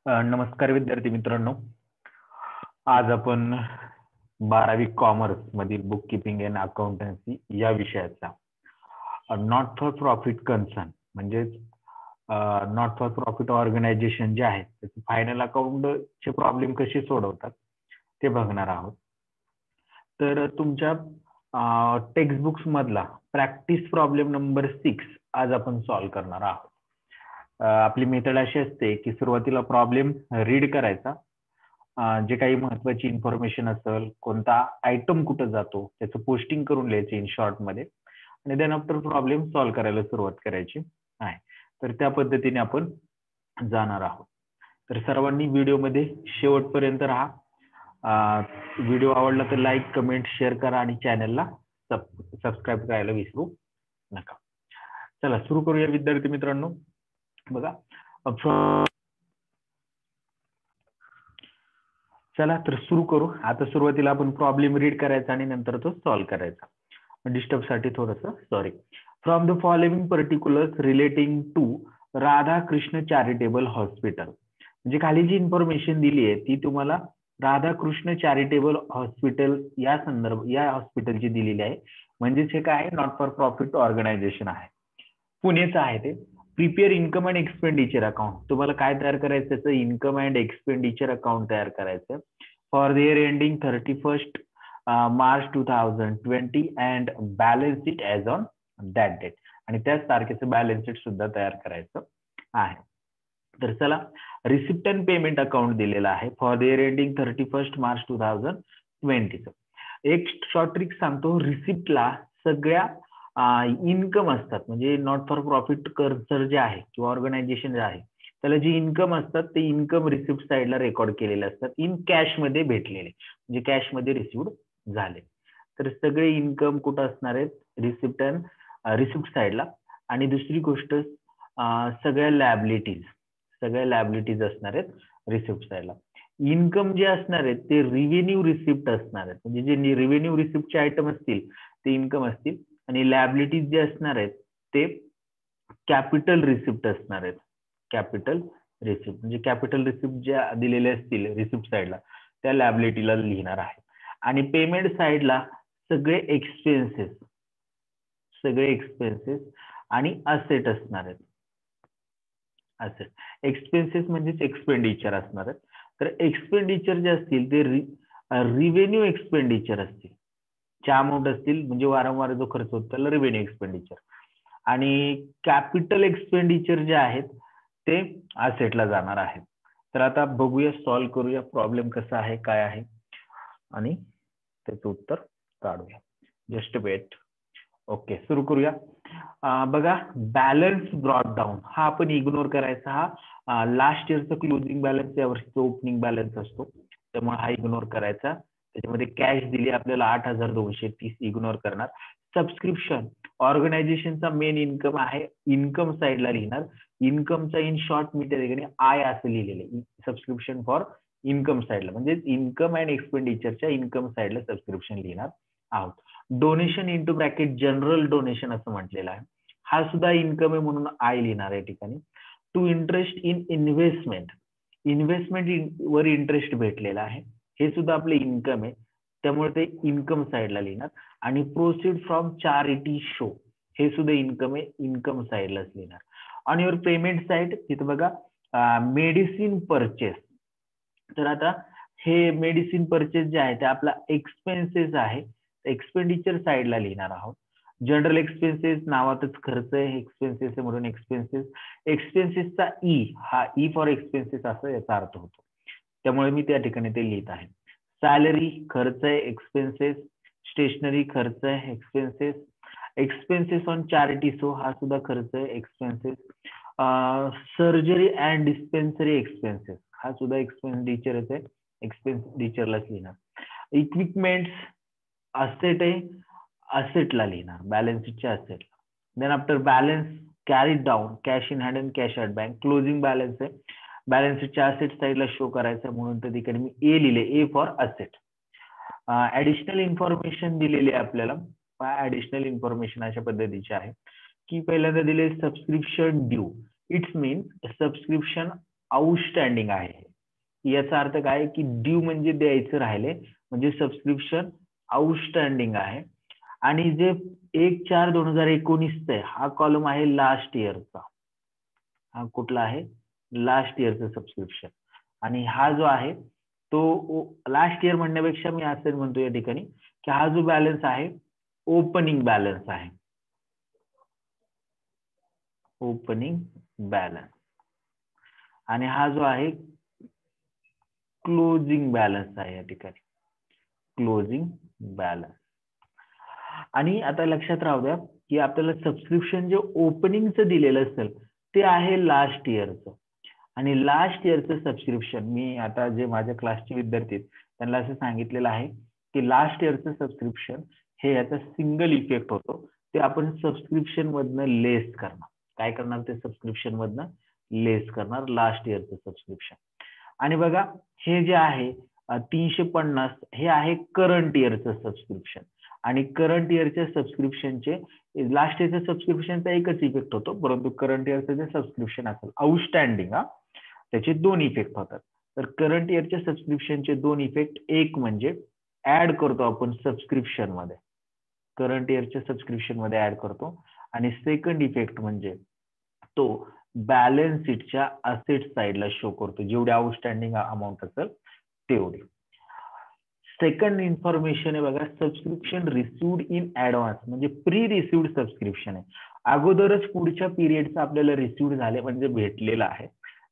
नमस्कार विद्यार्थी मित्रांनो. आज आपण 12वी कॉमर्स मधील बुक कीपिंग अँड अकाउंटन्सी या विषयाचा नॉट फॉर प्रॉफिट कन्सर्न म्हणजेच नॉट फॉर प्रॉफिट ऑर्गनायझेशन जे आहे त्याचे फायनल अकाउंटचे प्रॉब्लेम कसे सोडवतात ते बघणार आहोत. तर तुमच्या टेक्स्ट बुक्स मधला प्रॅक्टिस प्रॉब्लेम नंबर 6 आज आपण सॉल्व्ह करणार आहोत. आपली मेथड अशी असते की सुरुवातीला प्रॉब्लेम रीड करायचा, जे काही महत्वाची इन्फॉर्मेशन असेल, कोणता आयटम कुठं जातो त्याचं पोस्टिंग करून लिहायचं इन शॉर्ट मध्ये आणि देन आफ्टर प्रॉब्लेम सॉल्व्ह करायला सुरुवात करायची आहे. तर त्या पद्धतीने आपण जाणार आहोत. तर सर्वांनी व्हिडिओमध्ये शेवटपर्यंत राहा. व्हिडिओ आवडला तर लाईक, कमेंट, शेअर करा आणि चॅनलला सबस्क्राईब करायला विसरू नका. चला सुरू करूया विद्यार्थी मित्रांनो. बघा, चला तर सुरू करू. आता सुरुवातीला आपण प्रॉब्लेम रीड करायचा आणि नंतर तो सॉल्व्ह करायचा. डिस्टर्ब साठी थोडंसं sorry. From the following particulars relating to Radhakrishna charitable hospital, म्हणजे खाली जी इन्फॉर्मेशन दिली आहे ती तुम्हाला राधाकृष्ण चॅरिटेबल हॉस्पिटल या हॉस्पिटलची दिलेली आहे. म्हणजेच हे काय आहे, नॉट फॉर प्रॉफिट ऑर्गनायझेशन आहे, पुणेचं आहे ते. Prepare income and expenditure account, तुम्हाला काय तयार करायचं त्याचं इन्कम अँड एक्सपेंडिचर अकाउंट तयार करायचं for the year ending 31st March 2020 and balance sheet as on that date, आणि त्याच तारखेचं बॅलन्स शीट सुद्धा तयार करायचं आहे. तर चला, रिसिप्ट अँड पेमेंट अकाउंट दिलेला आहे for the year ending 31st March 2020. एक शॉर्ट ट्रिक सांगतो. रिसिप्टला सगळ्या इन्कम असतात, म्हणजे नॉट फॉर प्रॉफिट कर्सर जे आहे किंवा ऑर्गनायझेशन जे आहे त्याला जे इन्कम असतात ते इन्कम रिसिप्ट साईडला रेकॉर्ड केलेले असतात, इन कॅश मध्ये भेटलेले, म्हणजे कॅश मध्ये रिसिव्ड झाले. तर सगळे इन्कम कुठं असणार आहेत, रिसिप्ट साईडला. आणि दुसरी गोष्ट सगळ्या लॅबिलिटीज असणार आहेत रिसिप्ट साईडला. इन्कम जे असणार आहेत ते रिव्हेन्यू रिसिप्ट असणार आहेत, म्हणजे जे रिव्हेन्यू रिसिप्टचे आयटम असतील ते इन्कम असतील, आणि लॅबिलिटीज जे असणार आहेत ते कॅपिटल रिसिप्ट असणार आहेत. कॅपिटल रिसिप्ट म्हणजे कॅपिटल रिसिप्ट ज्या दिलेले असतील रिसिप्ट साईडला त्या लॅबिलिटीला लिहिणार आहे. आणि पेमेंट साईडला सगळे एक्सपेन्सेस आणि असेट असणार आहेत. असेट एक्सपेन्सेस म्हणजेच एक्सपेंडिचर असणार आहेत. तर एक्सपेंडिचर जे असतील ते रिव्हेन्यू एक्सपेंडिचर असतील, च्या अमाऊंट असतील, म्हणजे वारंवार जो खर्च होतो त्याला रिव्हेन्यू एक्सपेंडिचर. आणि कॅपिटल एक्सपेंडिचर जे आहेत ते असेटला जाणार आहेत. तर आता बघूया, सॉल्व्ह करूया प्रॉब्लेम कसा आहे, काय आहे, आणि त्याचं उत्तर काढूया. Just weight. ओके, सुरू करूया. बघा, बॅलन्स ब्रॉट डाऊन हा आपण इग्नोर करायचा. हा लास्ट इयरचा क्लोजिंग बॅलन्स या वर्षीचा ओपनिंग बॅलन्स असतो, त्यामुळे हा इग्नोर करायचा. त्याच्यामध्ये कॅश दिली आपल्याला 8,230, इग्नोर करणार. सबस्क्रिप्शन ऑर्गनायझेशनचा मेन इन्कम आहे, इन्कम साईडला लिहिणार. इन्कमचा इन शॉर्ट मी त्या ठिकाणी आय असं लिहिलेलं आहे. सबस्क्रिप्शन फॉर इन्कम साईडला, म्हणजे इन्कम अँड एक्सपेंडिचरच्या इन्कम साईडला सबस्क्रिप्शन लिहिणार आहोत. Donation into bracket general donation असं म्हटलेलं आहे, हा सुद्धा इन्कम आहे म्हणून आय लिहिणार या ठिकाणी. टू इंटरेस्ट इन इन्व्हेस्टमेंट वर इंटरेस्ट भेटलेला आहे, हे सुद्धा आपले इन्कम आहे, त्यामुळे ते इन्कम साईडला लिहिणार. आणि प्रोसीड फ्रॉम चॅरिटी शो हे सुद्धा इन्कम आहे, इन्कम साईडलाच लिहिणार. ऑन युअर पेमेंट साईड तिथं बघा मेडिसिन परचेस. तर आता हे मेडिसिन परचेस जे आहे ते आपला एक्सपेन्सेस आहे, एक्सपेंडिचर साईडला लिहिणार आहोत. जनरल एक्सपेन्सेस नावातच खर्च आहे, एक्सपेन्सेस आहे म्हणून एक्सपेन्सेसचा ई, हा ई फॉर एक्सपेन्सेस असं याचा अर्थ होतो, त्यामुळे मी त्या ठिकाणी ते लिहित आहे. सॅलरी खर्च आहे, एक्सपेन्सेस. स्टेशनरी खर्च आहे, expenses. Expenses on charity show हा सुद्धा खर्च आहे, expenses. Surgery and dispensary expenses हा सुद्धा एक्सपेंडिचरच आहे, एक्सपेंडिचरलाच लिहिणार. इक्विपमेंट्स असेट आहे, असेटला लिहिणार, बॅलन्स शीटच्या असेटला. Then after balance carried down cash in hand and cash at bank, closing balance आहे, बॅलन्स शीटच्या असेट साईडला शो करायचं म्हणून त्या ठिकाणी मी ए लिहिले, A for asset. Additional information दिलेली आहे आपल्याला. ऍडिशनल इन्फॉर्मेशन अशा पद्धतीची आहे की पहिल्यांदा दिले subscription due, it's mean subscription outstanding आहे. याचा अर्थ काय की ड्यू म्हणजे द्यायचं राहिले, म्हणजे सबस्क्रिप्शन आउटस्टँडिंग आहे. आणि जे 1/4/2019 आहे हा कॉलम आहे लास्ट इयरचा. हा कुठला आहे? लास्ट इयरचं सबस्क्रिप्शन. आणि हा जो आहे तो लास्ट इयर म्हणण्यापेक्षा मी असं म्हणतो या ठिकाणी की हा जो बॅलन्स आहे ओपनिंग बॅलन्स आहे. Opening balance. आणि हा जो आहे क्लोजिंग बॅलन्स आहे या ठिकाणी. Closing balance. आणि आता लक्षात राहू द्या की आपल्याला सबस्क्रिप्शन जे ओपनिंगचं दिलेलं असेल ते आहे लास्ट इयरचं. आणि लास्ट इयरचं सबस्क्रिप्शन मी आता जे माझ्या क्लासचे विद्यार्थी आहेत त्यांना असं सांगितलेलं आहे की लास्ट इयरचं सबस्क्रिप्शन हे याचा सिंगल इफेक्ट होतो, ते आपण सबस्क्रिप्शन मधनं लेस करणार. काय करणार? ते सबस्क्रिप्शन मधनं लेस करणार लास्ट इयरचं सबस्क्रिप्शन. आणि बघा हे जे आहे 350 हे आहे करंट इयरचं सबस्क्रिप्शन. आणि करंट इयरच्या सबस्क्रिप्शनचे लास्ट इयरच्या सबस्क्रिप्शनचा एकच इफेक्ट होतो, परंतु करंट इयरचं जे सबस्क्रिप्शन असेल आउटस्टँडिंग त्याचे 2 इफेक्ट होतात. तर करंट इयरच्या सबस्क्रिप्शनचे 2 इफेक्ट, एक म्हणजे ऍड करतो आपण सबस्क्रिप्शन मध्ये, करंट इयरच्या सबस्क्रिप्शन मध्ये ऍड करतो. आणि सेकंड इफेक्ट म्हणजे तो बॅलन्स शीटच्या असेट साइडला शो करतो, जेवढी आउटस्टँडिंग अमाऊंट असेल तेवढी. सेकंड इन्फॉर्मेशन आहे बघा, सबस्क्रिप्शन रिसिव्ड इन ऍडव्हान्स, म्हणजे प्री रिसिव्ड सबस्क्रिप्शन आहे. अगोदरच पुढच्या पिरियडचं आपल्याला रिसिव्ड झाले म्हणजे भेटलेलं आहे.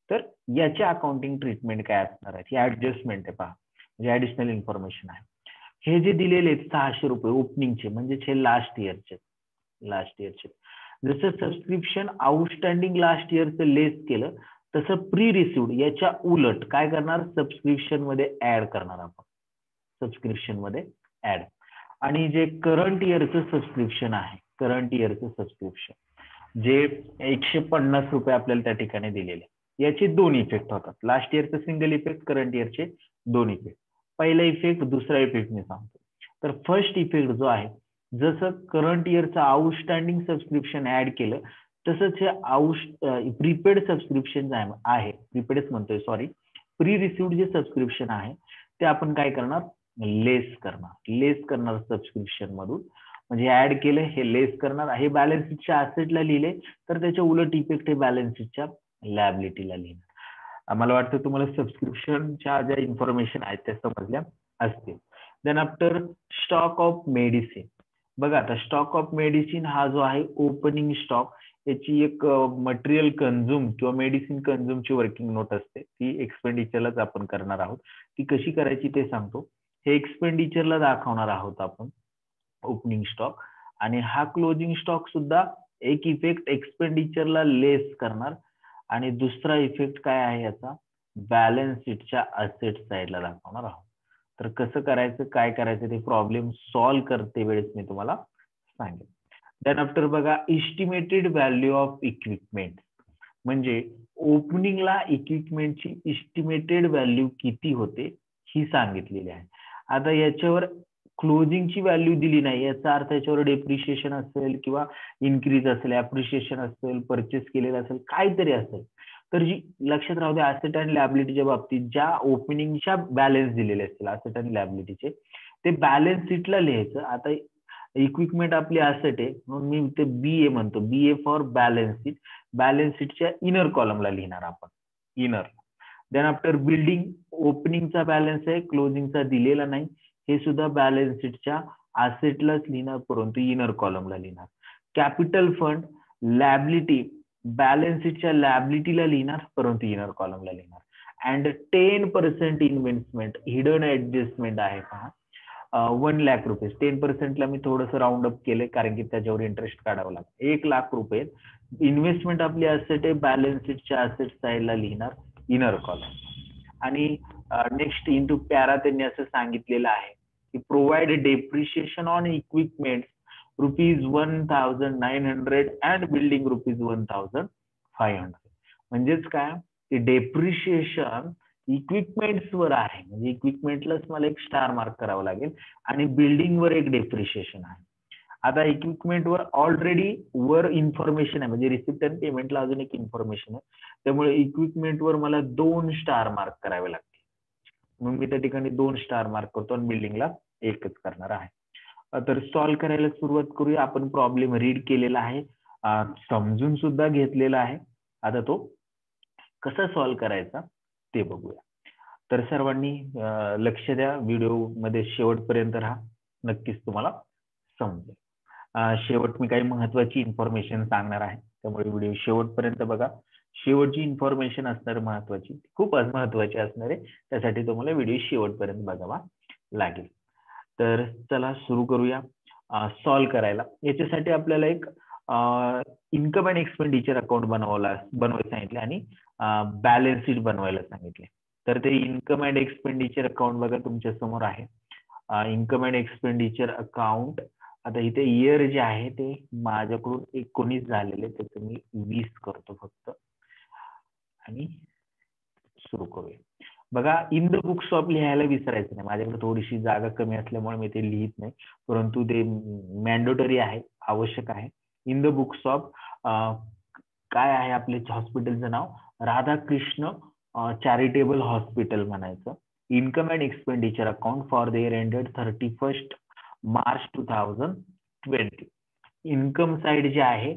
तर याचे अकाउंटिंग ट्रीटमेंट काय असणार आहे? ही ऍडजस्टमेंट आहे पहा, म्हणजे ऍडिशनल इन्फॉर्मेशन आहे. हे जे दिलेले आहेत 600 रुपये ओपनिंगचे म्हणजे हे लास्ट इयरचे. जसं सबस्क्रिप्शन आउटस्टँडिंग लास्ट इयरचं लेस केलं तसं प्री रिसिव्ड याच्या उलट काय करणार? सबस्क्रिप्शन मध्ये ऍड करणार आपण. सबस्क्रिप्शन मध्ये ऍड. आणि जे करंट इयरचं सबस्क्रिप्शन आहे, करंट इयरचं सबस्क्रिप्शन जे 150 रुपये आपल्याला त्या ठिकाणी दिलेले, याचे 2 इफेक्ट होतात. लास्ट इयरचं सिंगल इफेक्ट, करंट इयरचे 2 इफेक्ट. पहिला इफेक्ट, दुसरा इफेक्ट मी सांगतो. तर फर्स्ट इफेक्ट जो आहे, जसं करंट इयरचं आउटस्टँडिंग सबस्क्रिप्शन ऍड केलं तसंच हे प्रीपेड सबस्क्रिप्शन आहे, प्रीपेडच म्हणतोय सॉरी, प्री रिसिव्ड जे सबस्क्रिप्शन आहे ते आपण काय करणार? लेस करणार सबस्क्रिप्शन मधून. म्हणजे ऍड केले हे लेस करणार. हे बॅलन्स शीटच्या असेटला लिहिले तर त्याच्या उलट इफेक्ट हे बॅलन्स शीटच्या लायबिलिटीला लिहिणार. मला वाटतं तुम्हाला सबस्क्रिप्शनच्या ज्या इन्फॉर्मेशन आहेत त्या समजल्या असतील. Then after stock of medicine. बघा आता स्टॉक ऑफ मेडिसिन हा जो आहे ओपनिंग स्टॉक, याची एक मटेरियल कन्झ्युम किंवा मेडिसिन कन्झ्युमची वर्किंग नोट असते, ती एक्सपेंडिचरलाच आपण करणार आहोत. ती कशी करायची ते सांगतो. हे एक्सपेंडिचरला दाखवणार आहोत आपण ओपनिंग स्टॉक. आणि हा क्लोजिंग स्टॉक सुद्धा एक इफेक्ट एक्सपेंडिचरला लेस करणार. आणि दुसरा इफेक्ट काय आहे याचा? बॅलन्स शीटच्या असेट साइडला दाखवणार आहोत. तर कसं करायचं, काय करायचं ते प्रॉब्लेम सॉल्व्ह करते वेळेस मी तुम्हाला सांगेन. देन आफ्टर बघा इस्टिमेटेड व्हॅल्यू ऑफ इक्विपमेंट, म्हणजे ओपनिंगला इक्विपमेंटची इस्टिमेटेड व्हॅल्यू किती होते ही सांगितलेली आहे. आता याच्यावर क्लोजिंगची व्हॅल्यू दिली नाही, याचा अर्थ याच्यावर डेप्रिशिएशन असेल किंवा इन्क्रीज असेल, ऍप्रिशिएशन असेल, परचेस केलेलं असेल, काहीतरी असेल. तर जी लक्षात राहू द्या, असेट आणि लॅबिलिटीच्या बाबतीत ज्या ओपनिंगच्या बॅलन्स दिलेले असतील असेट आणि लॅबिलिटीचे ते बॅलन्स शीटला लिहायचं. आता इक्विपमेंट आपली असेट आहे म्हणून मी ते BA म्हणतो, BA for balance sheet. Balance शीटच्या इनर कॉलमला लिहिणार आपण, इनर. देन आफ्टर बिल्डिंग, ओपनिंगचा बॅलन्स आहे, क्लोजिंगचा दिलेला नाही, हे सुद्धा बॅलन्स शीटच्या असेटलाच लिहिणार परंतु इनर कॉलमला लिहिणार. कॅपिटल फंड, लॅबिलिटी, बॅलन्स शीटच्या लॅबिलिटीला लिहिणार परंतु इनर कॉलमला लिहिणार. अँड 10% इन्व्हेस्टमेंट, हिडन ऍडजस्टमेंट आहे पहा, 1 लाख रुपये. 10%ला मी थोडंसं राऊंड अप केलंय कारण की त्याच्यावर इंटरेस्ट काढावं लागतं. 1 लाख रुपये इन्व्हेस्टमेंट आपली असेट आहे, बॅलन्स शीटच्या असेट साइडला लिहिणार इनर कॉलम. आणि नेक्स्ट इंटू पॅरा त्यांनी असं सांगितलेलं आहे की provide depreciation on equipment ₹1,900 and building ₹1,500. म्हणजेच काय की डेप्रिशिएशन इक्विपमेंट्स वर आहे, म्हणजे इक्विपमेंटलाच मला एक स्टार मार्क करावं लागेल आणि बिल्डिंग वर एक डेप्रिशिएशन आहे. आता इक्विपमेंटवर ऑलरेडी वर इन्फॉर्मेशन आहे, म्हणजे रिसिप्ट अँड पेमेंटला अजून एक इन्फॉर्मेशन आहे, त्यामुळे इक्विपमेंटवर मला 2 स्टार मार्क करावे लागतील. मग मी त्या ठिकाणी 2 स्टार मार्क करतो आणि बिल्डिंगला 1च करणार आहे. तर सॉल्व्ह करायला सुरुवात करूया. आपण प्रॉब्लेम रीड केलेला आहे, समजून सुद्धा घेतलेला आहे. आता तो कसा सॉल्व्ह करायचा ते बघूया. तर सर्वांनी लक्ष द्या, व्हिडिओ मध्ये शेवटपर्यंत राहा, नक्कीच तुम्हाला समजेल. शेवट मी काही महत्वाची इन्फॉर्मेशन सांगणार आहे, त्यामुळे व्हिडिओ शेवटपर्यंत बघा. शेवटची इन्फॉर्मेशन असणार महत्वाची, खूप महत्वाची असणार आहे, त्यासाठी तुम्हाला व्हिडिओ शेवटपर्यंत बघावा लागेल. तर चला सुरू करूया सॉल्व्ह करायला. याच्यासाठी आपल्याला एक इन्कम अँड एक्सपेंडिचर अकाउंट बनवायला सांगितले आणि बॅलन्स शीट बनवायला सांगितले. तर ते इन्कम अँड एक्सपेंडिचर अकाउंट बघा तुमच्या समोर आहे. इन्कम अँड एक्सपेंडिचर अकाउंट, आता इथे इयर जे आहे ते माझ्याकडून 19 झालेले, त्याचं मी 20 करतो फक्त आणि सुरू करूया. बघा, इन द बुक्स ऑफ लिहायला विसरायचं नाही. माझ्याकडे थोडीशी जागा कमी असल्यामुळे मी ते लिहित नाही, परंतु ते मॅन्डेटरी आहे, आवश्यक आहे. इन द बुक्स ऑफ काय आहे आपले हॉस्पिटलचं नाव, राधाकृष्ण चॅरिटेबल हॉस्पिटल म्हणायचं. Income and expenditure account for the year ended 31 March 2020. Income side जे आहे,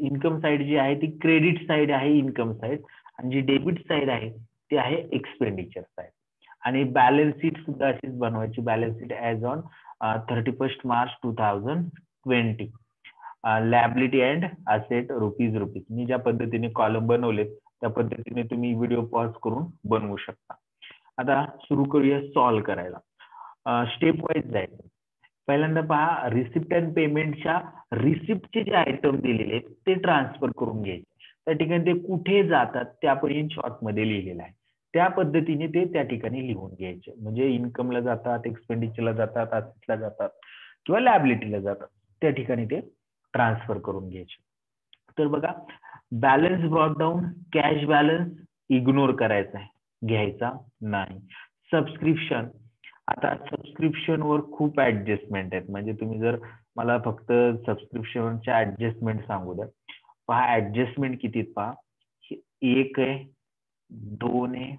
इन्कम साइड जी आहे ती क्रेडिट साइड आहे, इन्कम साइड, आणि जी डेबिट साइड आहे ती आहे एक्सपेंडिचर साइड. आणि बॅलन्स शीट सुद्धा अशीच बनवायची, balance sheet as on 31 March 2020. Liability and asset rupees. मी ज्या पद्धतीने कॉलम बनवलेत त्या पद्धतीने तुम्ही व्हिडिओ पॉज करून बनवू शकता. आता सुरू करूया सॉल्व्ह करायला. स्टेप वाईज जायचं. पहिल्यांदा पहा, रिसिप्ट अँड पेमेंटच्या रिसिप्टचे जे आयटम दिलेले आहेत ते ट्रान्सफर करून घ्यायचे. त्या ठिकाणी ते कुठे जातात ते आपण इन शॉर्ट मध्ये लिहिलेलं आहे, त्या पद्धतीने ते त्या ठिकाणी लिहून घ्यायचे. म्हणजे इन्कमला जातात, एक्सपेंडिचरला जातात, असेटला जातात किंवा लॅबिलिटीला जातात, त्या ठिकाणी ते ट्रान्सफर करून घ्यायचे. तर बघा, balance brought down, cash balance ignore करायचा आहे, घ्यायचा नाही. सबस्क्रिप्शन, आता सबस्क्रिप्शन वर खूप ऍडजस्टमेंट आहेत, म्हणजे तुम्ही जर मला फक्त सबस्क्रिप्शनच्या ऍडजस्टमेंट सांगू द्या. पहा ऍडजस्टमेंट किती पहा, 1 आहे, 2 आहे,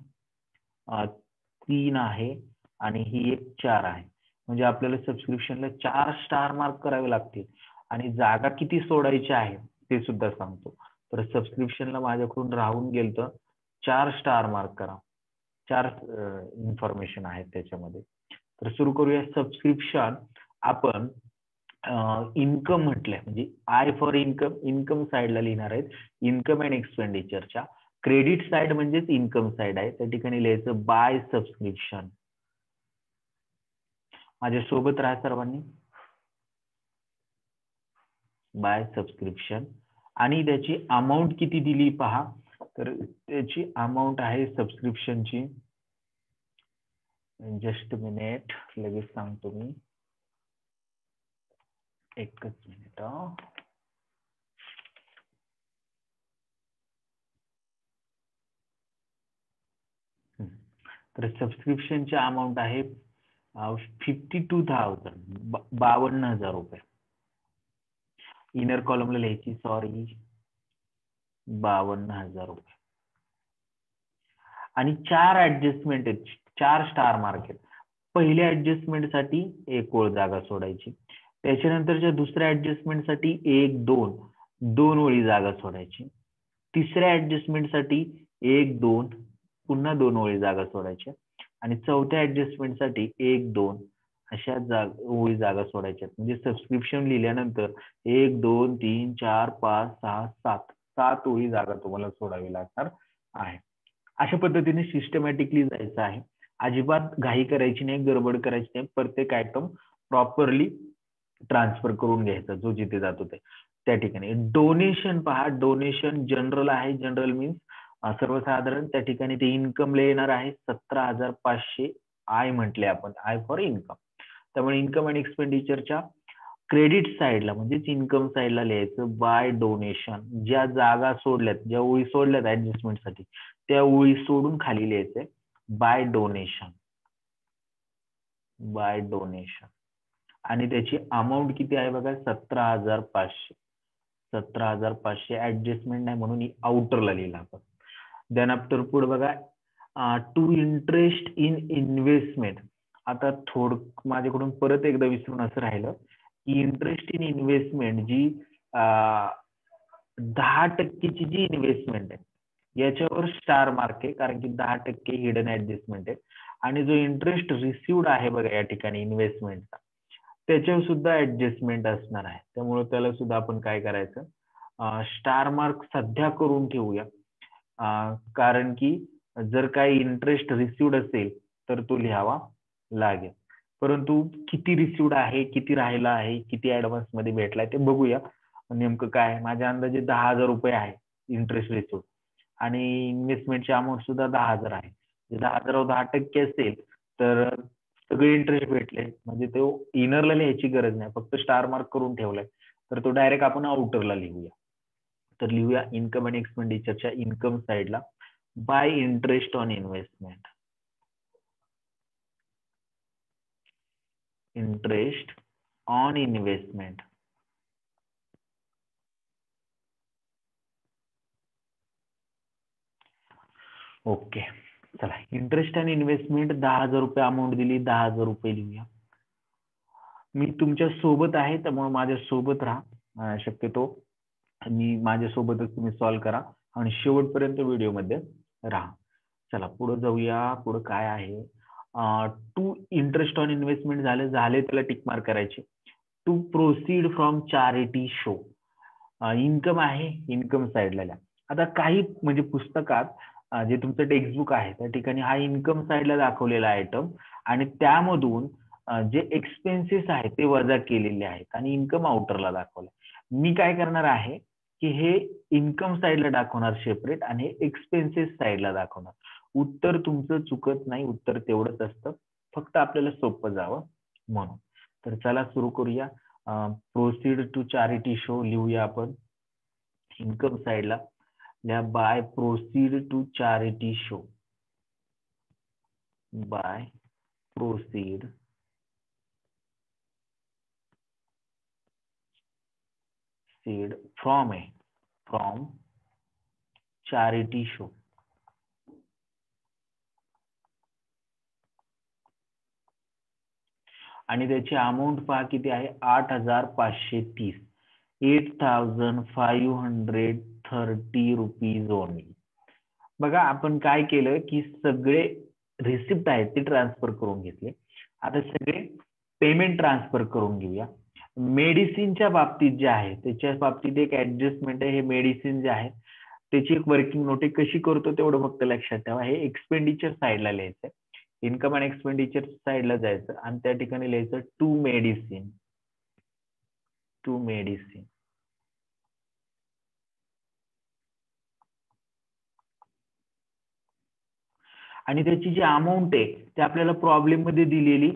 3 आहे आणि ही एक 4 आहे. म्हणजे आपल्याला सबस्क्रिप्शनला 4 स्टार मार्क करावे लागतील. आणि जागा किती सोडायची आहे ते सुद्धा सांगतो. तर सबस्क्रिप्शनला माझ्याकडून राहून गेलं तर 4 स्टार मार्क करा. 4 इन्फॉर्मेशन आहेत त्याच्यामध्ये. तर सुरू करूया. सबस्क्रिप्शन आपण इन्कम म्हटलंय, म्हणजे आय फॉर इन्कम, इन्कम साइडला लिहिणार आहेत. इन्कम अँड एक्सपेंडिचरच्या क्रेडिट साइड म्हणजेच इन्कम साइड आहे, त्या ठिकाणी लिहायचं बाय सबस्क्रिप्शन. माझ्या सोबत राहा सर्वांनी. By subscription. आणि त्याची अमाऊंट किती दिली पहा, तर त्याची अमाऊंट आहे सबस्क्रिप्शनची, जस्ट मिनिट लगेच सांगतो मी, एकच मिनिट. तर सबस्क्रिप्शनची अमाऊंट आहे 52,000, 52,000 रुपये. इनर कॉलमला लिहायची, सॉरी, 52,000 रुपये. आणि 4 ऍडजस्टमेंट आहेत, 4 स्टार मार्क आहेत. पहिल्या ऍडजस्टमेंट साठी 1 ओळ जागा सोडायची. त्याच्यानंतरच्या दुसऱ्या ऍडजस्टमेंट साठी 1, 2 ओळी जागा सोडायची. तिसऱ्या ऍडजस्टमेंट साठी 1, 2 पुन्हा 2 ओळी जागा सोडायच्या. आणि चौथ्या ऍडजस्टमेंट साठी 1, 2 अशा ओळी जागा सोडायच्या. म्हणजे सबस्क्रिप्शन लिहिल्यानंतर 1, 2, 3, 4, 5, 6, 7 ओळी जागा तुम्हाला सोडावी लागणार आहे. अशा पद्धतीने सिस्टमॅटिकली जायचं आहे. अजिबात घाई करायची नाही, गडबड करायची नाही. प्रत्येक आयटम प्रॉपरली ट्रान्सफर करून घ्यायचा, जो जिथे जातो ते त्या ठिकाणी. डोनेशन पहा, डोनेशन जनरल आहे. जनरल मीन्स सर्वसाधारण, त्या ठिकाणी ते इन्कमला येणार आहे 17,500. आय म्हटले आपण, आय फॉर इन्कम. त्यामुळे इन्कम अँड एक्सपेंडिचरच्या क्रेडिट साइडला म्हणजेच इन्कम साइडला लिहायचं बाय डोनेशन. ज्या जागा सोडल्यात, ज्या ओळी सोडल्यात ऍडजस्टमेंटसाठी, त्या ओळी सोडून खाली लिहायचंय बाय डोनेशन, बाय डोनेशन. आणि त्याची अमाऊंट किती आहे बघा 17,500. 17,500 ऍडजस्टमेंट नाही म्हणून ही आउटरला लिहिला आपण. देन आफ्टर पुढे बघा टू इंटरेस्ट इन इन्व्हेस्टमेंट. आता माझ्याकडून परत एकदा विसरून असं राहिलं की इंटरेस्ट इन इन्व्हेस्टमेंट जी 10% जी इन्व्हेस्टमेंट आहे याच्यावर स्टार मार्क आहे, कारण की 10% हिडन ऍडजस्टमेंट आहे. आणि जो इंटरेस्ट रिसिव्ड आहे बघा या ठिकाणी इन्व्हेस्टमेंटचा त्याच्यावर सुद्धा ऍडजस्टमेंट असणार आहे. त्यामुळे त्याला सुद्धा आपण काय करायचं स्टार मार्क सध्या करून ठेवूया, कारण की जर काही इंटरेस्ट रिसिव्ड असेल तर तो लिहावा लागेल. परंतु किती रिसिव्ड आहे, किती राहिला आहे, किती ऍडव्हान्स मध्ये भेटलाय ते बघूया. नेमकं काय माझ्या अंदाजे 10,000 रुपये आहे इंटरेस्ट रिसिव्ड आणि इन्व्हेस्टमेंटची अमाऊंट सुद्धा 10,000 आहे. 10,000 10% असेल तर सगळे इंटरेस्ट भेटले म्हणजे तो इनरला लिहायची गरज नाही, फक्त स्टार मार्क करून ठेवलाय तर तो डायरेक्ट आपण आउटरला लिहूया. तर लिहूया इन्कम आणि एक्सपेंडिचरच्या इन्कम साइडला bye interest on investment. Interest on investment. Okay चला, इंटरेस्ट आणि इन्व्हेस्टमेंट 10,000 रुपये अमाऊंट दिली, 10,000 रुपये लिहूया. मी तुमच्या सोबत आहे त्यामुळे माझ्या सोबत राहा, शक्यतो मी माझ्या सोबतच तुम्ही सॉल्व्ह करा आणि शेवटपर्यंत व्हिडिओ मध्ये राहा. चला पुढे जाऊया. पुढे काय आहे, टू इंटरेस्ट ऑन इन्व्हेस्टमेंट झाले त्याला टिक मार्क करायचे. To proceed from charity show income आहे, इन्कम साइडला लिहा. आता काही म्हणजे पुस्तकात जे तुमचं टेक्स्टबुक आहे त्या ठिकाणी हा इन्कम साइडला दाखवलेला आयटम आणि त्यामधून जे एक्सपेन्सेस आहेत ते वजा केलेले आहेत आणि इन्कम आउटरला दाखवलं. मी काय करणार आहे की हे इन्कम साइडला दाखवणार सेपरेट आणि हे एक्सपेन्सेस साइडला दाखवणार. उत्तर तुमचं चुकत नाही, उत्तर तेवढंच असतं, फक्त आपल्याला सोपं जावं म्हणून. तर चला सुरू करूया. प्रोसीड टू चॅरिटी शो लिहूया आपण इन्कम साइडला. By proceed to charity show. By proceed from charity show. आणि त्याची अमाऊंट पहा किती आहे 8,530. 8,530 रुपीज ओनली. बघा आपण काय केलं की सगळे रिसिप्ट आहेत ते ट्रान्सफर करून घेतले. आता सगळे पेमेंट ट्रान्सफर करून घेऊया. मेडिसिनच्या बाबतीत जे आहे त्याच्या बाबतीत एक ऍडजस्टमेंट आहे. हे मेडिसिन जे आहे त्याची एक वर्किंग नोट आहे, कशी करतो तेवढं फक्त लक्षात ठेवा. हे एक्सपेंडिचर साइडला लिहायचंय, इन्कम आणि एक्सपेंडिचर साइडला जायचं आणि त्या ठिकाणी लिहायचं टू मेडिसिन. टू मेडिसिन आणि त्याची जी अमाऊंट आहे ते आपल्याला प्रॉब्लेम मध्ये दिलेली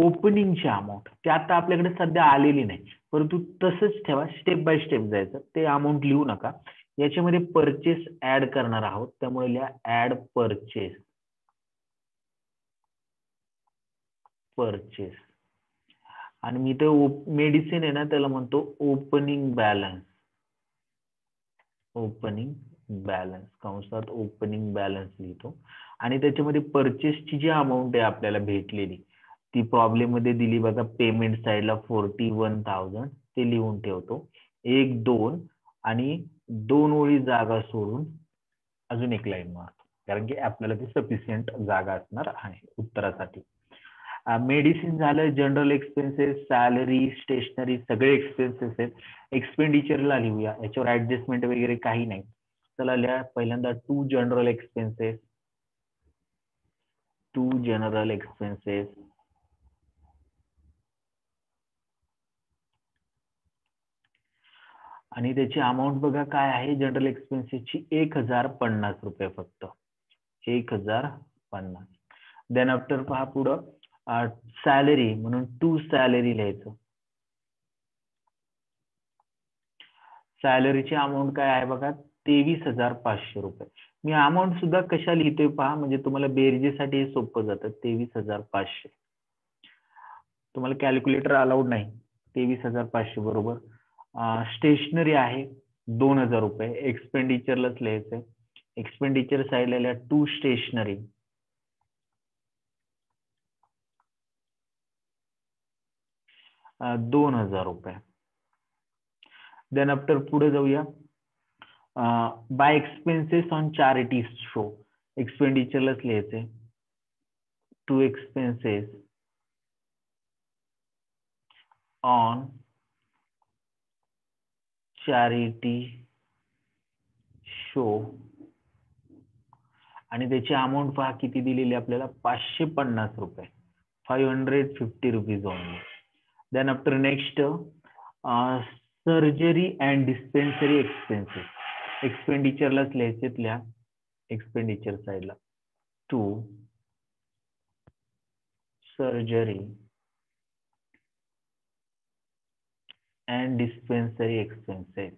ओपनिंगची अमाऊंट, ते आता आपल्याकडे सध्या आलेली नाही, परंतु तसंच ठेवा, स्टेप बाय स्टेप जायचं. ते अमाऊंट लिहू नका, याच्यामध्ये परचेस ऍड करणार आहोत त्यामुळे लिहा ऍड परचेस. परचेस आणि मी ते मेडिसिन आहे ना त्याला म्हणतो ओपनिंग बॅलन्स. ओपनिंग बॅलन्स कंसात ओपनिंग बॅलन्स लिहितो आणि त्याच्यामध्ये परचेसची जी अमाऊंट आहे आपल्याला भेटलेली ती प्रॉब्लेम मध्ये दिली बघा. पेमेंट साइडला 41,000 ते लिहून ठेवतो. 1 2 आणि 2 ओळी जागा सोडून अजून एक लाईन मारतो, कारण की आपल्याला ती सफिशियंट जागा असणार आहे उत्तरासाठी. मेडिसिन झालं, जनरल एक्सपेन्सेस, सॅलरी, स्टेशनरी सगळे एक्सपेन्सेस आहेत. एक्सपेंडिचरला लिहूया, याच्यावर ऍडजस्टमेंट वगैरे काही नाही. चला लिहा पहिल्यांदा to general expenses. To general expenses आणि त्याची अमाऊंट बघा काय आहे जनरल एक्सपेन्सेसची 1,050 रुपये फक्त. 1,050. देन आफ्टर पहा पुढं सॅलरी म्हणून टू सॅलरी लिहायचं. सॅलरीची अमाऊंट काय आहे बघा 23,500 रुपये. मी अमाऊंट सुद्धा कशा लिहितोय पहा, म्हणजे तुम्हाला बेरजेसाठी हे सोपं जातं. 23,500. तुम्हाला कॅल्क्युलेटर अलाउड नाही. 23,500 बरोबर. स्टेशनरी आहे 2,000 रुपये. एक्सपेंडिचरलाच लिहायचंय. एक्सपेंडिचर साईडला लिहा टू स्टेशनरी. ₹2,000. देन आफ्टर पुढे जाऊया. By expenses on charity show. एक्सपेंडिचरलाच लिहायचंय. To expenses on charity show आणि त्याची अमाऊंट पहा किती दिलेली आपल्याला, 550 रुपये. 550 rupees only. Then after next surgery and dispensary expenses. एक्सपेंडिचरलाच लिहायचेत, लिहा एक्सपेंडिचर साईडला to surgery and dispensary expenses.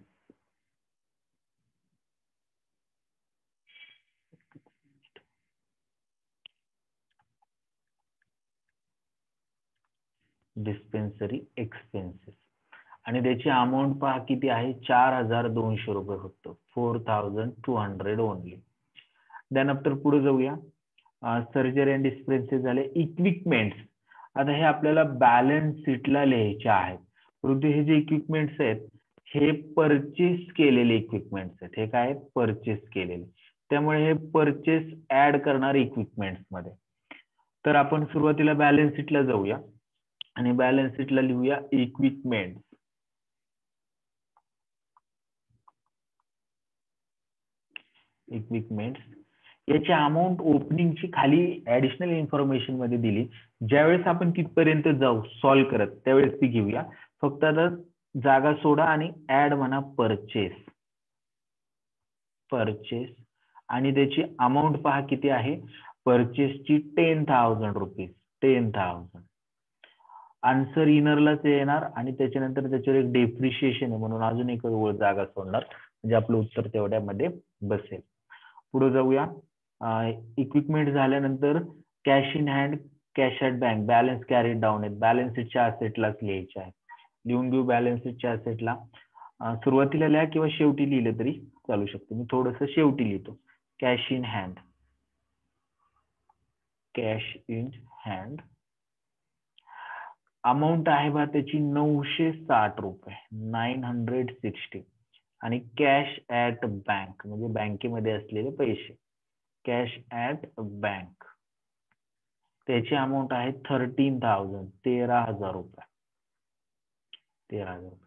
Dispensary expenses आणि त्याची अमाऊंट पहा किती आहे, 4,200 रुपये फक्त. 4,200 ओनली. देन आफ्टर पुढे जाऊया. सर्जरी अँड डिस्पेन्सेस झाले. इक्विपमेंट्स. आता हे आपल्याला बॅलन्स शीटला लिहायचे आहेत, परंतु हे जे इक्विपमेंट्स आहेत हे परचेस केलेले इक्विपमेंट्स आहेत. हे काय, परचेस केलेले. त्यामुळे हे परचेस ऍड करणार इक्विपमेंट्स मध्ये. तर आपण सुरुवातीला बॅलन्स शीटला जाऊया आणि बॅलन्स शीटला लिहूया इक्विपमेंट. इक्विपमेंट्स याची अमाऊंट ओपनिंगची खाली ऍडिशनल इन्फॉर्मेशन मध्ये दिली. ज्यावेळेस आपण तिथपर्यंत जाऊ सॉल्व्ह करत त्यावेळेस ती घेऊया. फक्त आता जागा सोडा आणि ऍड म्हणा परचेस. परचेस आणि त्याची अमाऊंट पहा किती आहे, परचेसची 10,000 रुपीज. 10,000. आन्सर इनरलाच येणार आणि त्याच्यानंतर त्याच्यावर एक डेप्रिशिएशन आहे म्हणून अजून एक जागा सोडणार, म्हणजे आपलं उत्तर तेवढ्यामध्ये बसेल. पुढे जाऊया. इक्विपमेंट झाल्यानंतर cash in hand, cash at bank, balance carried down आहेत. बॅलन्स शीटच्या असेटलाच लिहायचे आहे. लिहून घेऊ बॅलन्स शीटच्या असेटला. सुरुवातीला लिहा किंवा शेवटी लिहिलं तरी चालू शकतो. मी थोडस शेवटी लिहितो. Cash in hand. Cash in hand. Amount आहे बा त्याची 960 रुपये. 960. आणि कॅश ॲट बँक म्हणजे बँकेमध्ये असलेले पैसे. कॅश ॲट बँक त्याची अमाऊंट आहे 13,000. 13,000 रुपये. 13,000 रुपये.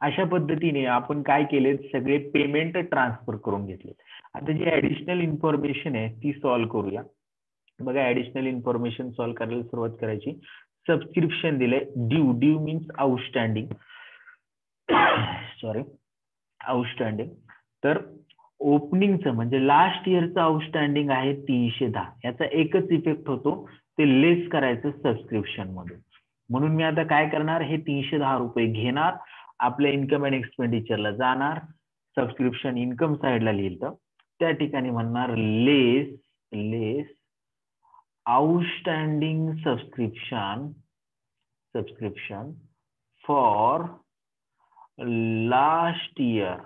अशा पद्धतीने आपण काय केले, सगळे पेमेंट ट्रान्सफर करून घेतले. आता जी ऍडिशनल इन्फॉर्मेशन आहे ती सॉल्व्ह करूया. बघा ऍडिशनल इन्फॉर्मेशन सॉल्व्ह करायला सुरुवात करायची. सबस्क्रिप्शन दिले. Due. Due means outstanding. Sorry, outstanding. तर ओपनिंगचं म्हणजे लास्ट इयरचं आउटस्टँडिंग आहे 310. याचा एकच इफेक्ट होतो, ते लेस करायचं सबस्क्रिप्शन मधून. म्हणून मी आता काय करणार, हे 310 रुपये घेणार, आपल्या इन्कम अँड एक्सपेंडिचरला जाणार, सबस्क्रिप्शन इन्कम साइडला लिहिलं, त्या ठिकाणी म्हणणार less less outstanding subscription for last year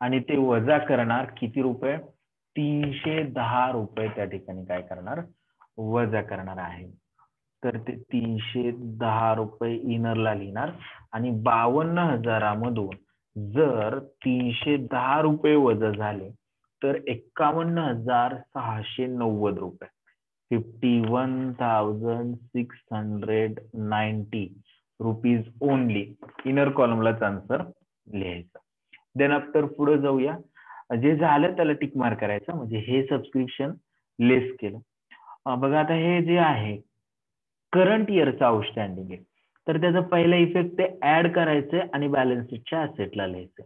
आणि ते वजा करणार किती रुपये, 310 रुपये त्या ठिकाणी काय करणार, वजा करणार आहे. तर ते 310 रुपये इनरला लिहिणार आणि 52,000मधून जर 310 रुपये वजा झाले तर 51,690 रुपये. 51,690 रुपीज ओनली. इनर कॉलमलाच आन्सर लिहायचं. देन आफ्टर पुढे जाऊया. जे झालं त्याला टिक मार्क करायचा, म्हणजे हे सबस्क्रिप्शन लेस केलं. बघा आता हे जे आहे करंट इयरचं आउटस्टँडिंग आहे, तर त्याचा पहिला इफेक्ट ते ऍड करायचंय आणि बॅलन्स शीटच्या असेटला लिहायचं.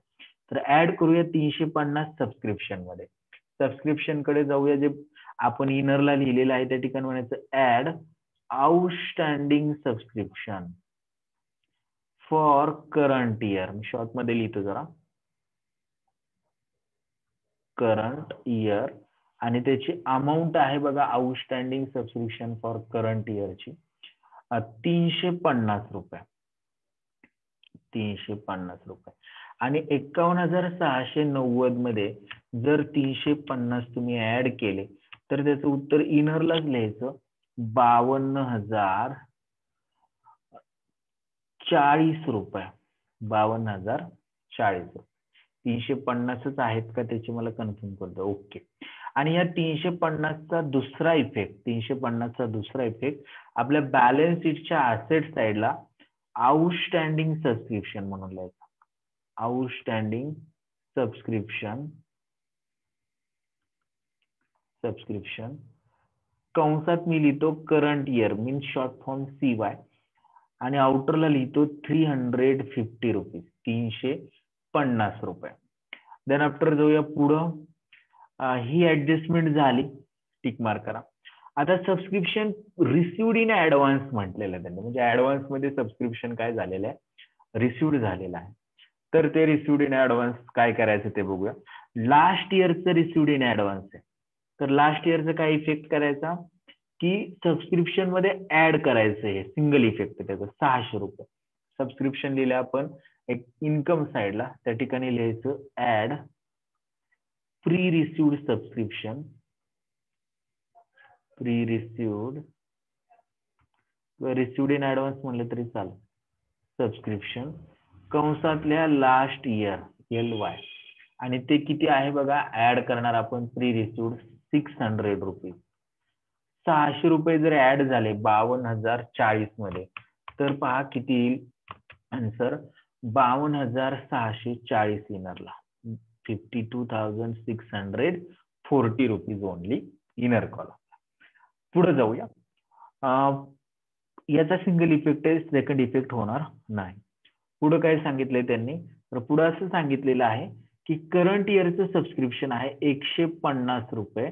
तर ऍड करूया 350 सबस्क्रिप्शन मध्ये. सबस्क्रिप्शन कडे जाऊया. जे आपण इनरला लिहिलेलं आहे त्या ठिकाणी म्हणायचं add outstanding subscription for current year. मी शॉर्ट मध्ये लिहितो जरा. करंट इयर आणि त्याची अमाऊंट आहे बघा आउटस्टँडिंग सबस्क्रिप्शन फॉर करंट इयरची 350 रुपये. 350 रुपये. आणि 51,690 मध्ये जर 350 तुम्ही ऍड केले तर त्याचं उत्तर इनरलाच लिहायचं 52,040 रुपये. 52,040 रुपये. 350च आहेत का त्याची मला कन्फर्म करतो. ओके. आणि या 350चा दुसरा इफेक्ट आपल्या बॅलन्स शीटच्या ऍसेट साइडला आउटस्टँडिंग सबस्क्रिप्शन म्हणून लिहायचं. आउटस्टँडिंग सबस्क्रिप्शन कंसात मी लिहितो current year means short form CY आणि आउटरला लिहितो 350 रुपीज. 350 रुपये. देन आफ्टर जाऊया पुढं. ही ऍडजस्टमेंट झाली, टिक मार्क करा. आता सबस्क्रिप्शन रिसिव्ड इन ऍडव्हान्स म्हटलेलं आहे त्यांनी, म्हणजे ऍडव्हान्स मध्ये सबस्क्रिप्शन काय झालेलं आहे, रिसिव्ड झालेलं आहे. तर ते रिसिव्ड इन ऍडव्हान्स काय करायचं ते बघूया. लास्ट इयरचं रिसिव्ड इन ऍडव्हान्स आहे, तर लास्ट इयरचं काय इफेक्ट करायचा की सबस्क्रिप्शन मध्ये ऍड करायचं. हे सिंगल इफेक्ट त्याचा 600 रुपये. सबस्क्रिप्शन लिहिलं आपण एक इन्कम साइडला, त्या ठिकाणी लिहायचं add pre received subscription, pre received received in advance म्हणलं तरी चालेल, सबस्क्रिप्शन कंसातल्या लास्ट इयर LY. आणि ते किती आहे बघा, ऍड करणार आपण प्री रिसिव्ड 600 रुपीज. 600 रुपये जर ऍड झाले 52,040 मध्ये तर पहा किती येईल answer, 52,640 इनरला. 52,640 rupees only inner column. पुढे जाऊया. याचा सिंगल इफेक्ट आहे, सेकंड इफेक्ट होणार नाही. पुढे काय सांगितलंय त्यांनी, तर पुढे असं सांगितलेलं आहे की करंट इयरचं सबस्क्रिप्शन आहे 150 रुपये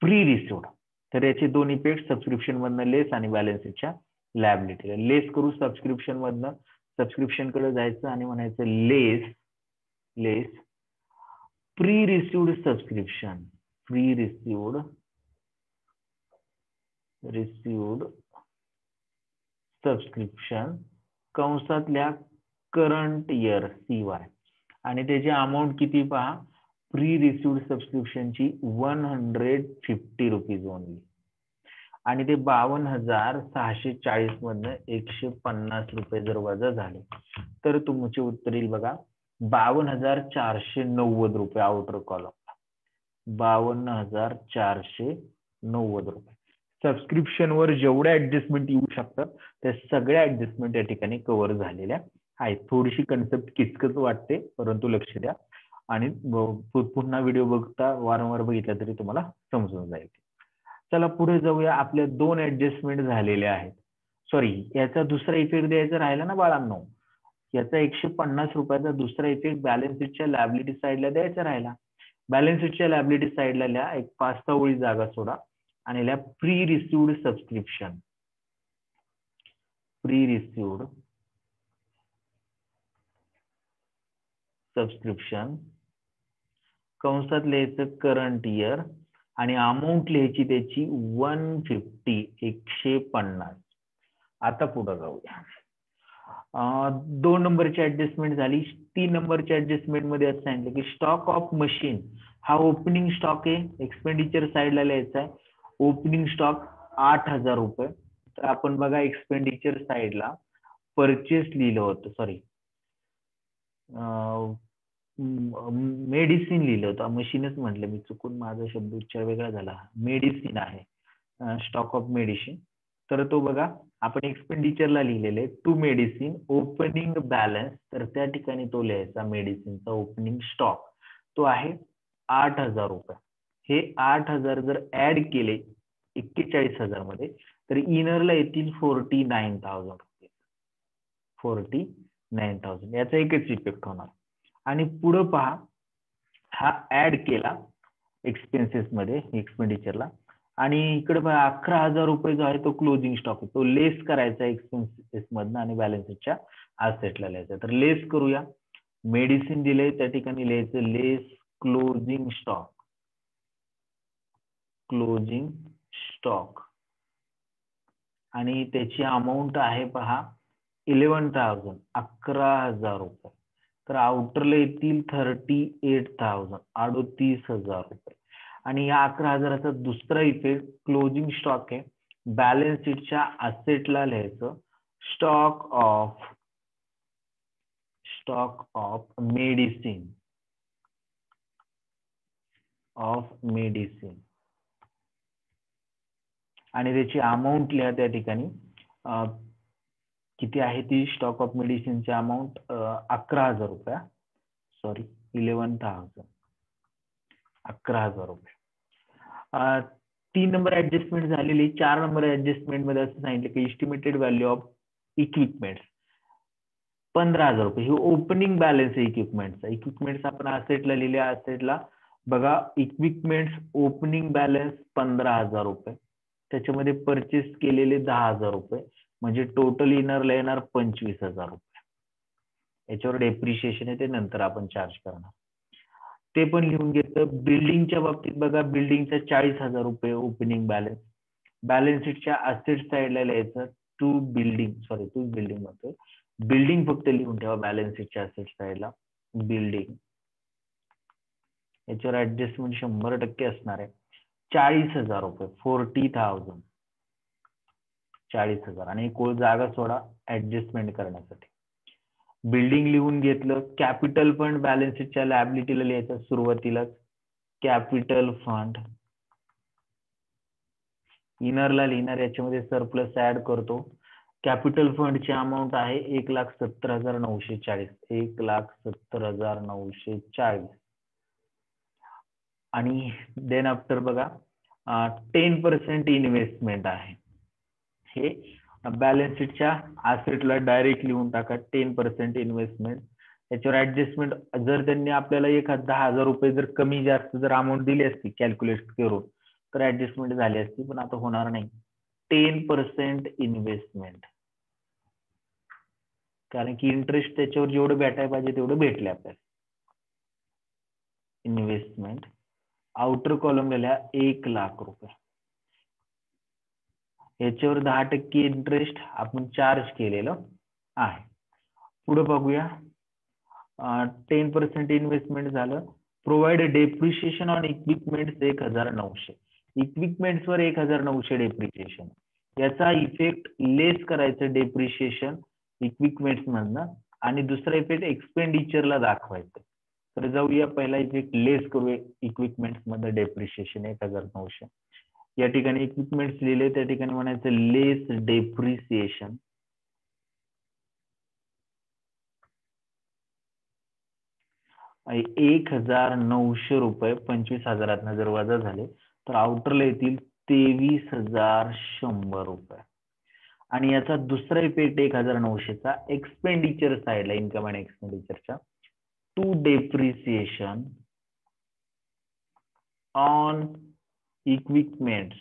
प्री रिसिव्ड. तर याचे दोन इफेक्ट, सबस्क्रिप्शन मधनं लेस आणि बॅलन्स शीटच्या लायबिलिटीला. लेस करू सबस्क्रिप्शन मधनं, सबस्क्रिप्शन कडे जायचं आणि म्हणायचं less pre received subscription, pre received subscription कंसातल्या करंट इयर CY आणि त्याची अमाऊंट किती पहा, प्री रिसिव्ड सबस्क्रिप्शनची 150 रुपीज ओनली. आणि ते 52,640 मधनं 150 रुपये जर वजा झाले तर तुमचे उत्तर येईल बघा 52,490 रुपये आउटर कॉलम. 52,490 रुपये. सबस्क्रिप्शनवर जेवढ्या ऍडजस्टमेंट येऊ शकतात त्या सगळ्या ऍडजस्टमेंट या ठिकाणी कव्हर झालेल्या आहेत. थोडीशी कन्सेप्ट किचकट वाटते, परंतु लक्ष द्या आणि पुन्हा व्हिडिओ बघता वारंवार बघितला तरी तुम्हाला समजून जाईल. चला पुढे जाऊया. आपल्या दोन ऍडजस्टमेंट झालेल्या आहेत. सॉरी, याचा दुसरा इफेक्ट द्यायचा राहिला ना बाळांनो, याचा 150 रुपयाचा दुसरा इफेक्ट बॅलन्स शीटच्या लायबिलिटी साइडला द्यायचा राहिला. बॅलन्स शीटच्या लायबिलिटी साइडला लिहा, एक 5-6 ओळी जागा सोडा आणि लिहा pre received subscription, pre received subscription कंसात लिहायचं करंट इयर आणि अमाऊंट लिहायची त्याची 150. आता पुढे जाऊया. 2 नंबरची ऍडजस्टमेंट झाली. 3 नंबरच्या ऍडजस्टमेंट मध्ये असं सांगितलं की स्टॉक ऑफ मशीन हा ओपनिंग स्टॉक आहे, एक्सपेंडिचर साइडला लिहायचा आहे. ओपनिंग स्टॉक 8,000 रुपये. तर आपण बघा एक्सपेंडिचर साइडला परचेस लिहिलं होतं, सॉरी मेडिसिन लिहिलं होतं, मशीनच म्हटलं मी, चुकून माझा शब्द उच्चार वेगळा झाला. मेडिसिन आहे, स्टॉक ऑफ मेडिसिन. तर तो बघा आपण एक्सपेंडिचरला लिहिलेले आहे टू मेडिसिन ओपनिंग बॅलन्स, तर त्या ठिकाणी तो लिहायचा मेडिसिनचा ओपनिंग स्टॉक तो आहे 8,000 रुपये. हे 8,000 जर ऍड केले 41,000 मध्ये तर इनरला येतील 49,000 रुपये. 49,000 याचा एकच इफेक्ट होणार. आणि पुढे पहा, हा ऍड केला एक्सपेन्सेस मध्ये एक्सपेंडिचरला आणि इकडे पहा 11,000 रुपये जो आहे तो क्लोजिंग स्टॉक, तो लेस करायचा एक्सपेन्सेस मधनं आणि बॅलन्स शीटच्या असेटला लिहायचा. तर लेस करूया. मेडिसिन दिले त्या ठिकाणी लिहायचं लेस क्लोजिंग स्टॉक, क्लोजिंग स्टॉक आणि त्याची अमाऊंट आहे पहा 11,000 11,000 रुपये. तर आउटरला येतील 38,000 38,000 रुपये. आणि या 11,000चा दुसरा इफेक्ट क्लोजिंग स्टॉक आहे. बॅलन्स शीटच्या असेटला लिहायचं स्टॉक ऑफ मेडिसिन आणि त्याची अमाऊंट लिहा त्या ठिकाणी किती आहे ती स्टॉक ऑफ मेडिसिनची अमाऊंट 11,000 रुपये. सॉरी 11,000 11,000 रुपये. 3 नंबर ऍडजस्टमेंट झालेली. 4 नंबर ऍडजस्टमेंट मध्ये असं सांगितलं की एस्टिमेटेड व्हॅल्यू ऑफ इक्विपमेंट 15,000 रुपये. ही ओपनिंग बॅलन्स आहे इक्विपमेंटचा. इक्विपमेंट्स आपण असेटला लिहिले. असेटला बघा इक्विपमेंट्स ओपनिंग बॅलन्स 15,000 रुपये. त्याच्यामध्ये परचेस केलेले 10,000 रुपये म्हणजे टोटल इनरला येणार 25,000 रुपये. याच्यावर डेप्रिशिएशन आहे ते नंतर आपण चार्ज करणार. ते पण लिहून घेतलं. बिल्डिंगच्या बाबतीत बघा बिल्डिंगचा 40,000 रुपये ओपनिंग बॅलन्स. बॅलन्स शीटच्या असेट साइडला लिहायचं टू बिल्डिंग म्हणतोय. बिल्डिंग फक्त लिहून ठेवा बॅलन्स शीटच्या असेट साइडला बिल्डिंग. याच्यावर ऍडजस्टमेंट 100% असणार आहे. 40,000 रुपये 40,000 40,000 आणि जागा सोडा ऍडजस्टमेंट करण्यासाठी. बिल्डिंग लिहून घेतलं. कॅपिटल फंड बॅलन्स शीटच्या लायबिलिटीला लिहायचं सुरुवातीलाच कॅपिटल फंड. इनरला लिहिणार याच्यामध्ये सरप्लस ऍड करतो. कॅपिटल फंडची अमाऊंट आहे 1,70,940 1,70,940 आणि देन आफ्टर बघा 10% इन्व्हेस्टमेंट आहे. हे बॅलन्स शीटच्या असेटला डायरेक्ट लिहून टाका 10% इन्व्हेस्टमेंट. याच्यावर ऍडजस्टमेंट जर त्यांनी आपल्याला 10,000 रुपये जर कमी जास्त जर अमाऊंट दिली असती कॅल्क्युलेट करून तर ऍडजस्टमेंट झाली असती पण आता होणार नाही. 10% इन्व्हेस्टमेंट कारण की इंटरेस्ट त्याच्यावर जेवढं भेटायला पाहिजे तेवढं भेटले आपल्याला. इन्व्हेस्टमेंट आउटर कॉलमला लिहा 1,00,000 रुपये. याच्यावर 10% इंटरेस्ट आपण चार्ज केलेलं आहे. पुढे बघूया 10% इन्व्हेस्टमेंट झालं. Provide depreciation on equipments 1,900. Equipments वर 1,900 डेप्रिशिएशन. याचा इफेक्ट लेस करायचं डेप्रिशिएशन इक्विपमेंट्स मधनं आणि दुसरा इफेक्ट एक्सपेंडिचरला दाखवायचं. तर जाऊया पहिला इफेक्ट लेस करूया इक्विपमेंट्स मध्ये डेप्रिशिएशन 1,900. या ठिकाणी इक्विपमेंट्स लिहिले त्या ठिकाणी म्हणायचं लेस डेप्रिसिएशन 1,900 रुपये 25,000 जर वजा झाले तर आउटरला येतील 23,100 रुपये. आणि याचा दुसरा इफेक्ट 1,900चा एक्सपेंडिचर साइडला इन्कम अँड एक्सपेंडिचरच्या टू डेप्रिसिएशन ऑन इक्विपमेंट्स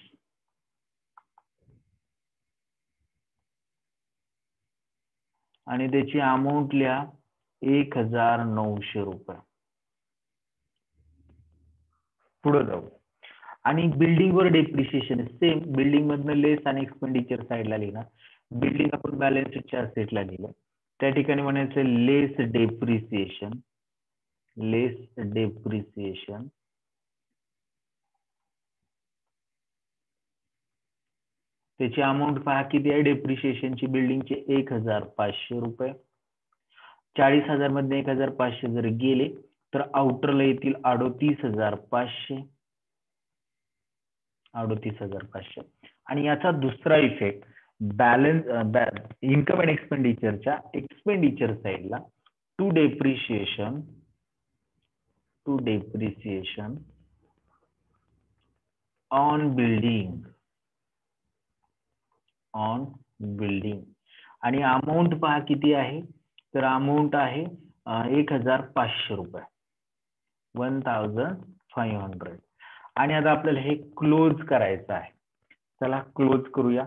आणि त्याची अमाऊंट लिहा 1,900 रुपये. पुढे जाऊ आणि बिल्डिंग वर डेप्रिशिएशन सेम बिल्डिंग मधनं लेस आणि एक्सपेंडिचर साइडला लिहिणार. बिल्डिंग आपण बॅलन्स शीटच्या असेटला लिहिलं त्या ठिकाणी म्हणायचं लेस डेप्रिसिएशन त्याची अमाऊंट पहा किती आहे डेप्रिशिएशनची बिल्डिंगचे 1,500 रुपये. 40,000 मध्ये 1,500 जर गेले तर आउटरला येतील 38,500 38,500. आणि याचा दुसरा इफेक्ट बॅलन्स इन्कम अँड एक्सपेंडिचरच्या एक्सपेंडिचर साइडला टू डेप्रिशिएशन ऑन बिल्डिंग आणि अमाऊंट पहा किती आहे तर अमाऊंट आहे 1,500 रुपये 1,500. आणि आता आपल्याला हे क्लोज करायचं आहे. चला क्लोज करूया.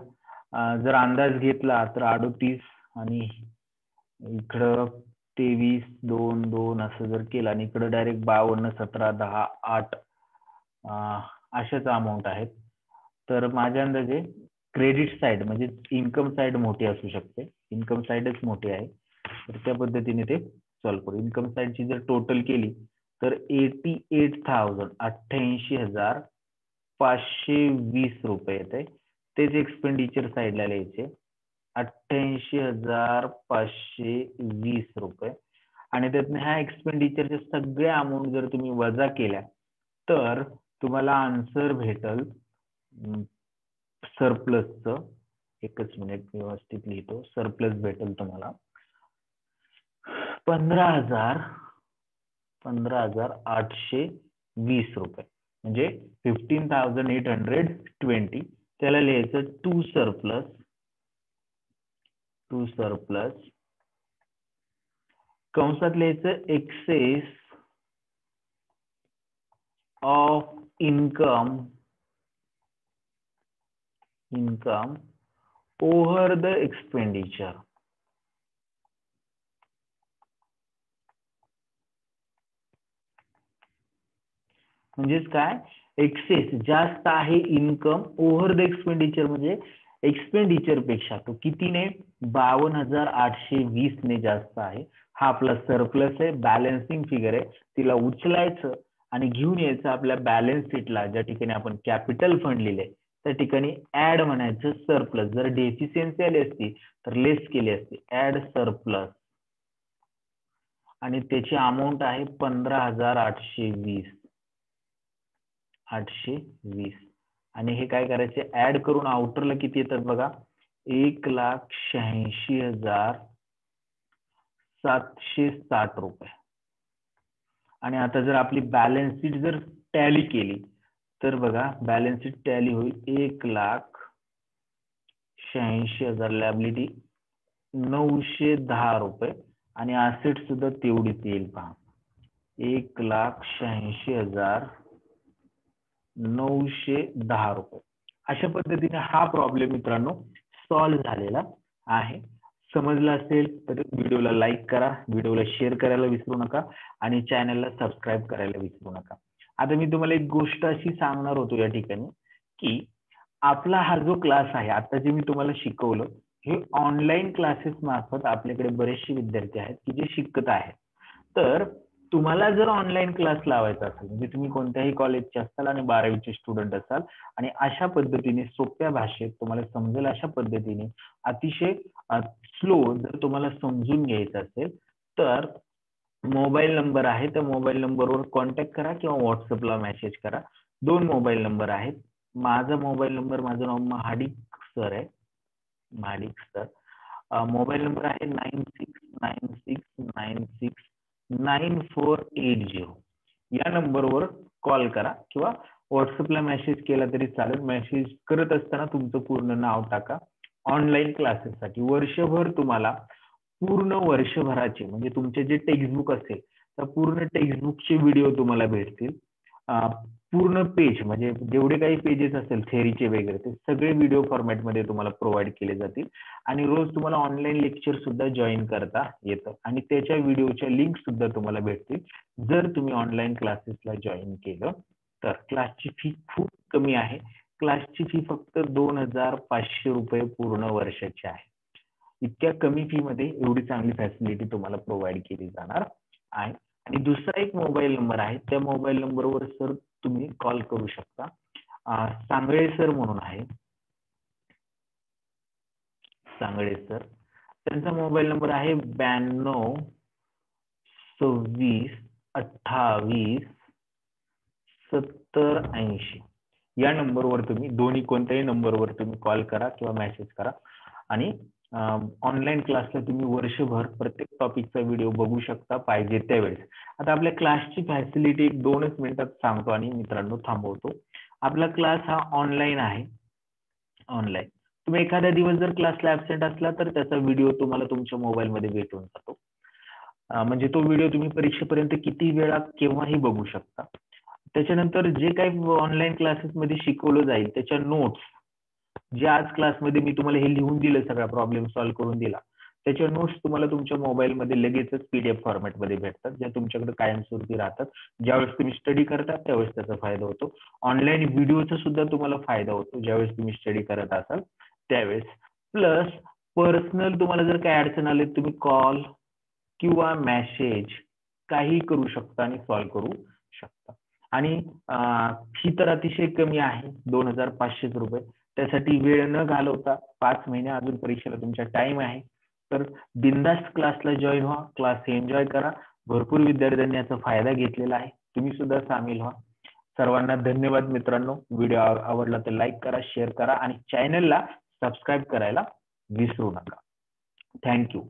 जर अंदाज घेतला तर 38 आणि इकडं 23 2 2 असं जर केलं आणि इकडं डायरेक्ट 52 17 10 8 अशाच अमाऊंट आहेत. तर माझ्या अंदाजे क्रेडिट साइड म्हणजे इन्कम साइड मोठी असू शकते, इन्कम साइडच मोठी आहे. तर त्या पद्धतीने ते सॉल्व्ह करू. इन्कम साइडची जर टोटल केली तर 88,520 रुपये येते. तेच एक्सपेंडिचर साइडला लिहायचे 88,520 रुपये. आणि त्यातनं ह्या एक्सपेंडिचरच्या सगळ्या अमाऊंट जर तुम्ही वजा केल्या तर तुम्हाला आन्सर भेटल सरप्लसचं. एकच मिनिट मी व्यवस्थित लिहितो. सरप्लस भेटेल तुम्हाला 15,820 रुपये म्हणजे 15,820. त्याला लिहायचं टू सरप्लस कंसात लिहायचं excess of income over the expenditure. म्हणजेच काय, एक्सेस जास्त आहे इन्कम ओव्हर द एक्सपेंडिचर म्हणजे एक्सपेंडिचर पेक्षा तो कितीने 52,820 ने जास्त आहे. हा आपला सरप्लस आहे, बॅलन्सिंग फिगर आहे. तिला उचलायचं आणि घेऊन यायचं आपल्या बॅलन्स शीटला, ज्या ठिकाणी आपण कॅपिटल फंड लिहिले त्या ठिकाणी ऍड म्हणायचं सरप्लस. जर डेफिशियन्सी आली असती तर लेस केली असती, ऍड सरप्लस. आणि त्याची अमाऊंट आहे 15,820. आणि हे काय करायचे, ऍड करून आउटरला किती येतात बघा, 1,86,760 रुपये. आणि आता जर आपली बॅलन्स शीट जर टॅली केली तर बघा बॅलन्स शीट टॅली होईल 1,86,000 लॅबिलिटी 910 रुपये आणि असेट सुद्धा तेवढीच येईल पहा 1,86,910 रुपये. अशा पद्धतीने हा प्रॉब्लेम मित्रांनो सॉल्व्ह झालेला आहे. समजलं असेल तर व्हिडिओला लाईक करा, व्हिडिओला शेअर करायला विसरू नका आणि चॅनलला सबस्क्राईब करायला विसरू नका. आता मी तुम्हाला एक गोष्ट अशी सांगणार होतो या ठिकाणी की आपला हा जो क्लास आहे आता जे मी तुम्हाला शिकवलं हे ऑनलाईन क्लासेस मार्फत आपल्याकडे बरेचसे विद्यार्थी आहेत की जे शिकत आहेत. तर तुम्हाला जर ऑनलाईन क्लास लावायचा असेल म्हणजे तुम्ही कोणत्याही कॉलेजचे असाल आणि 12वीचे स्टुडंट असाल आणि अशा पद्धतीने सोप्या भाषेत तुम्हाला समजेल अशा पद्धतीने अतिशय स्लो जर तुम्हाला समजून घ्यायचं असेल तर मोबाईल नंबर आहे त्या मोबाईल नंबरवर कॉन्टॅक्ट करा किंवा व्हॉट्सअपला मेसेज करा. 2 मोबाईल नंबर आहेत. माझा मोबाईल नंबर, माझं नाव महाडिक सर आहे, महाडिक सर. मोबाईल नंबर आहे 9696969480. या नंबरवर कॉल करा किंवा व्हॉट्सअपला मेसेज केला तरी चालेल. मेसेज करत असताना तुमचं पूर्ण नाव टाका. ऑनलाईन क्लासेससाठी वर्षभर तुम्हाला पूर्ण वर्षभराचे म्हणजे तुमचे जे टेक्स्टबुक असेल तर पूर्ण टेक्स्टबुकचे व्हिडिओ तुम्हाला भेटतील. पूर्ण पेज म्हणजे जेवढे काही पेजेस असेल थेअरीचे वगैरे ते सगळे व्हिडिओ फॉर्मॅटमध्ये तुम्हाला प्रोव्हाइड केले जातील आणि रोज तुम्हाला ऑनलाईन लेक्चर सुद्धा जॉईन करता येतं आणि त्याच्या व्हिडिओच्या लिंक सुद्धा तुम्हाला भेटतील जर तुम्ही ऑनलाईन क्लासेसला जॉईन केलं तर. क्लासची फी खूप कमी आहे. क्लासची फी फक्त 2,500 रुपये पूर्ण वर्षाची आहे. इतक्या कमी फी मध्ये एवढी चांगली फॅसिलिटी तुम्हाला प्रोव्हाइड केली जाणार आहे. आणि दुसरा एक मोबाईल नंबर आहे त्या मोबाईल नंबरवर सर तुम्ही कॉल करू शकता. सांगळे सर म्हणून आहे, सांगळे सर. त्यांचा मोबाईल नंबर आहे 9226287080. या नंबरवर तुम्ही दोन्ही कोणत्याही नंबरवर तुम्ही कॉल करा किंवा मेसेज करा आणि ऑनलाईन क्लासला तुम्ही वर्षभर प्रत्येक टॉपिकचा व्हिडिओ बघू शकता पाहिजे त्यावेळेस. आता आपल्या क्लासची फॅसिलिटी 2च मिनिटात सांगतो आणि मित्रांनो थांबवतो. आपला क्लास हा ऑनलाईन आहे. ऑनलाईन तुम्ही एखाद्या दिवस जर क्लासला ऍबसेंट असला तर त्याचा व्हिडिओ तुम्हाला तुमच्या मोबाईलमध्ये भेटून जातो. म्हणजे तो व्हिडिओ तुम्ही परीक्षेपर्यंत किती वेळा केव्हाही बघू शकता. त्याच्यानंतर जे काही ऑनलाईन क्लासेसमध्ये शिकवलं जाईल त्याच्या नोट्स जे आज क्लासमध्ये मी तुम्हाला हे लिहून दिलं सगळा प्रॉब्लेम सॉल्व्ह करून दिला त्याच्या नोट्स तुम्हाला तुमच्या मोबाईलमध्ये लगेचच PDF फॉर्मॅटमध्ये भेटतात, ज्या तुमच्याकडे कायमस्वरूपी राहतात. ज्यावेळेस तुम्ही स्टडी करता त्यावेळेस त्याचा फायदा होतो. ऑनलाईन व्हिडिओचा सुद्धा तुम्हाला फायदा होतो ज्यावेळेस तुम्ही स्टडी करत असाल त्यावेळेस. प्लस पर्सनल तुम्हाला जर काही अडचण आली तुम्ही कॉल किंवा मेसेज काही करू शकता आणि सॉल्व्ह करू शकता. आणि फी तर अतिशय कमी आहे, 2500 रुपये. त्यासाठी वेळ न घालवता 5 महिने अजून परीक्षेला तुमचा टाइम आहे. तर बिंदास क्लासला जॉईन व्हा, क्लास एन्जॉय करा. भरपूर विद्यार्थ्यांनी याचा फायदा घेतलेला आहे. तुम्ही सुद्धा सामील व्हा. सर्वांना धन्यवाद मित्रांनो. व्हिडिओ आवडला तर लाईक करा, शेअर करा आणि चॅनलला सबस्क्राईब करायला विसरू नका. थँक्यू.